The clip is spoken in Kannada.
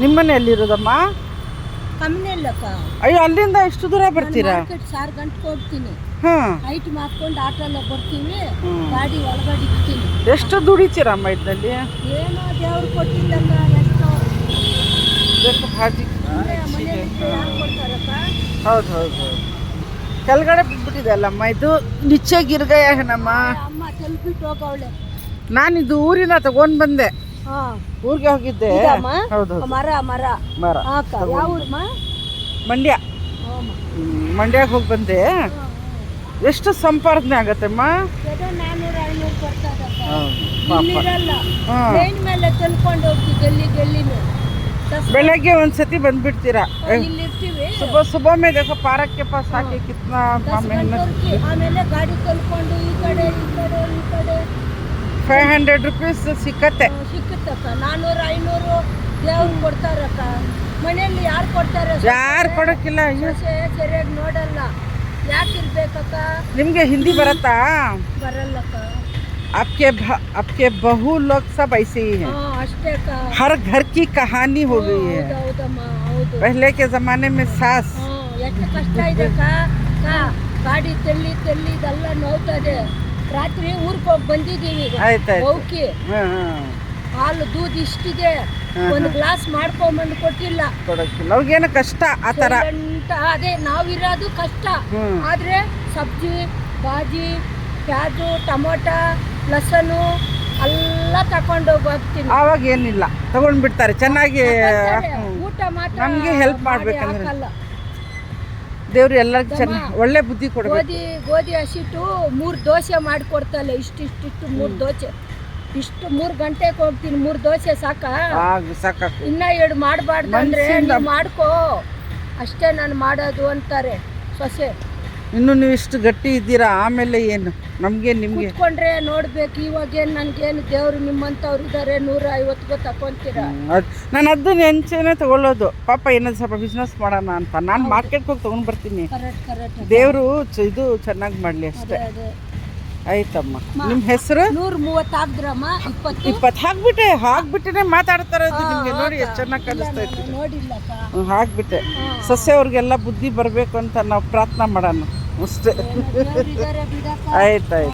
ನಿಮ್ಮನೆ ಎಲ್ಲಿರೋದಮ್ಮ? ಕಮ್ಮನೆಲ್ಲಕ್ಕ. ಅಯ್ಯೋ, ಅಲ್ಲಿಂದ ಎಷ್ಟು ದೂರ ಬರ್ತೀರಾ? 6 ಗಂಟೆಗೆ ಹೋಗ್ತೀನಿ. ಹಾಂ, ಐಟ್ ಮಾಡ್ಕೊಂಡು ಆಟೋಲ್ಲ ಬರ್ತೀವಿ. ಗಾಡಿ ಒಳಗಡೆ ಇಡ್ತೀನಿ. ಎಷ್ಟು ದುಡಿತೀರಮ್ಮ ಇದರಲ್ಲಿ? ಏನೋ ದೇವ್ರು ಕೊಟ್ಟಿದ್ದಕ್ಕ. ಎಷ್ಟೋ ಬೇಕು ಭಾಜಿ. ಮನೆಯಲ್ಲಿ ಯಾರು ಕೊಡ್ತಾರಕ್ಕ? ಹೌದು ಹೌದು ಹೌದು. ಕೆಳಗಡೆ ಬಿಟ್ಬಿಟ್ಟಿದೆ ಅಲ್ಲಮ್ಮ ಇದು. ನಿಚ್ಚೆ ಗಿರ್ಗಯ ನಮ್ಮ ಅಮ್ಮ ತಲುಪಿಟ್ಟು ಹೋಗವಳೆ. ನಾನಿದು ಊರಿನ ತಗೊಂಡ್ ಬಂದೆ. ಹಾಂ, ಊರಿಗೆ ಹೋಗಿದ್ದೆ. ಹೌದು ಮರ ಮರ ಮರ ಹಾಕ. ಯಾವ ಊರಮ್ಮ? ಮಂಡ್ಯ. ಮಂಡ್ಯಕ್ಕೆ ಹೋಗಿ ಬಂದೆ. ಎಷ್ಟು ಸಂಪಾದನೆ ಆಗತ್ತಮ್ಮ? 400-500 ಕೊಡ್ತಾರಕ್ಕ. ಪಾಪ. ಇಲ್ಲಿರಲ್ಲ. ಹಾಂ, ಟ್ರೈನ್ ಮೇಲೆ ತಲ್ಕೊಂಡು ಹೋಗ್ತೀವಿ. ಗೆಲ್ಲಿನೂ ಬೆಳಗ್ಗೆ ಒಂದ್ಸತಿ ಬಂದ್ಬಿಡ್ತೀರಾ? ಇಲ್ಲಿರ್ತೀವಿ. सुबह सुबह में देखो पार्क के पास आके कितना 10 मेहनत. ಗಂಟೆಗೆ ಆಮೇಲೆ ಗಾಡಿ ತಲ್ಕೊಂಡು ಈ ಕಡೆ 500 rupees ಸಿಕ್ಕತ್ತೆ. ಸಿಕ್ಕತ್ತಕ್ಕ. 400-500 ದೇವ್ರು ಕೊಡ್ತಾರಕ್ಕ. ಮನೆಯಲ್ಲಿ ಯಾರು ಕೊಡ್ತಾರೆ? ಯಾರು ಕೊಡೋಕ್ಕಿಲ್ಲ. ಸರಿಯಾಗಿ ನೋಡಲ್ಲ. ಯಾಕಿರ್ಬೇಕಕ್ಕ? ನಿಮ್ಗೆ ಹಿಂದಿ ಬರತ್ತಾ? ಬರಲ್ಲಕ್ಕ. आपके बहू लोग सब ऐसे ही हैं. ಅಷ್ಟೇ ಅಕ್ಕ. हर घर की कहानी हो गई है. ಹೌದಮ್ಮ, ಹೌದು. पहले के जमाने में सास. ಎಷ್ಟು ಕಷ್ಟ ಇದೆ ಅಕ್ಕ. ಗಾಡಿ ತಳ್ಳಿ ಇದೆಲ್ಲ ನೋವ್ತದೆ. ರಾತ್ರಿ ಊರಿಗೆ ಹೋಗಿ ಬಂದಿದ್ದೀವಿ. ಆಯ್ತಾಯ್ತು. ಹೋಗಿ ಹಾಲು ದೂದ್ ಇಷ್ಟಿದೆ. ಒಂದು ಗ್ಲಾಸ್ ಮಾಡ್ಕೊಂಬಂದು ಕೊಟ್ಟಿಲ್ಲ. ಕೊಡೋಕ್ಕಿಲ್ಲ. ಅವ್ರಿಗೇನು ಕಷ್ಟ ಆ ಥರ. ಅದೇ ನಾವಿರೋದು ಕಷ್ಟ. ಆದ್ರೆ ಸಬ್ಜಿ ಬಾಜಿ ಪ್ಯಾಜು ಟೊಮೊಟೊ ಲಸನು ಎಲ್ಲ ತಕೊಂಡು ಹೋಗ್ತೀನಿ. ಆವಾಗ ಏನಿಲ್ಲ, ತಗೊಂಡ್ಬಿಡ್ತಾರೆ ಚೆನ್ನಾಗಿ. ಊಟ ಮಾತ್ರ ನಮ್ಗೆ ಹೆಲ್ಪ್ ಮಾಡ್ಬೇಕಂದ್ರೆ ದೇವ್ರು ಎಲ್ಲರಿಗೂ ಚೆನ್ನಾಗಿ ಒಳ್ಳೆ ಬುದ್ಧಿ ಕೊಡ್ಬೇಕು. ಗೋಧಿ ಹಸಿಟ್ಟು 3 ದೋಸೆ ಮಾಡಿಕೊಡ್ತಲ್ಲ. ಇಷ್ಟು 3 ದೋಸೆ. ಇಷ್ಟು 3 ಗಂಟೆಗೆ ಹೋಗ್ತೀನಿ. 3 ದೋಸೆ ಸಾಕಾಕು. ಇನ್ನ 2 ಮಾಡಬಾರ್ದು ಅಂದ್ರೆ ನೀವು ಮಾಡ್ಕೋ ಅಷ್ಟೇ ನಾನು ಮಾಡೋದು ಅಂತಾರೆ ಸೊಸೆ. ಇನ್ನು ನೀವು ಇಷ್ಟು ಗಟ್ಟಿ ಇದ್ದೀರಾ, ಆಮೇಲೆ ಏನು ನಮಗೆ ನಿಮಗೆ ಕುತ್ಕೊಂಡ್ರೆ ನೋಡ್ಬೇಕು. ಇವಾಗೇನು ನನಗೇನು ದೇವ್ರು ನಿಮ್ಮಂಥವ್ರು ಇದ್ದಾರೆ 150 ತಗೊಂತೀರಾ? ನಾನು ಅದು ನೆಂಚೇನೆ ತಗೊಳ್ಳೋದು. ಪಾಪ ಏನಾದ್ರು ಸ್ವಲ್ಪ ಬಿಸ್ನೆಸ್ ಮಾಡೋಣ ಅಂತ ನಾನು ಮಾರ್ಕೆಟ್ಗೆ ಹೋಗಿ ತೊಗೊಂಡು ಬರ್ತೀನಿ. ದೇವರು ಇದು ಚೆನ್ನಾಗಿ ಮಾಡಲಿ ಅಷ್ಟೇ. ಆಯ್ತಮ್ಮ. ನಿಮ್ಮ ಹೆಸರು? 130 ಹಾಕ್ದ್ರಮ್ಮ. 20 ಹಾಕ್ಬಿಟ್ಟೆ ಮಾತಾಡ್ತಾ ಇರೋದು. ನಿಮಗೆ ನೋಡಿ ಎಷ್ಟು ಚೆನ್ನಾಗಿ ಕಾಣಿಸ್ತಾ ಇತ್ತು. ನೋಡಿಲ್ಲ ಹಾಕ್ಬಿಟ್ಟೆ. ಸೊಸೆ ಅವ್ರಿಗೆಲ್ಲ ಬುದ್ಧಿ ಬರಬೇಕು ಅಂತ ನಾವು ಪ್ರಾರ್ಥನೆ ಮಾಡೋಣ ಅಷ್ಟೇ. ಆಯ್ತಾಯ್ತು.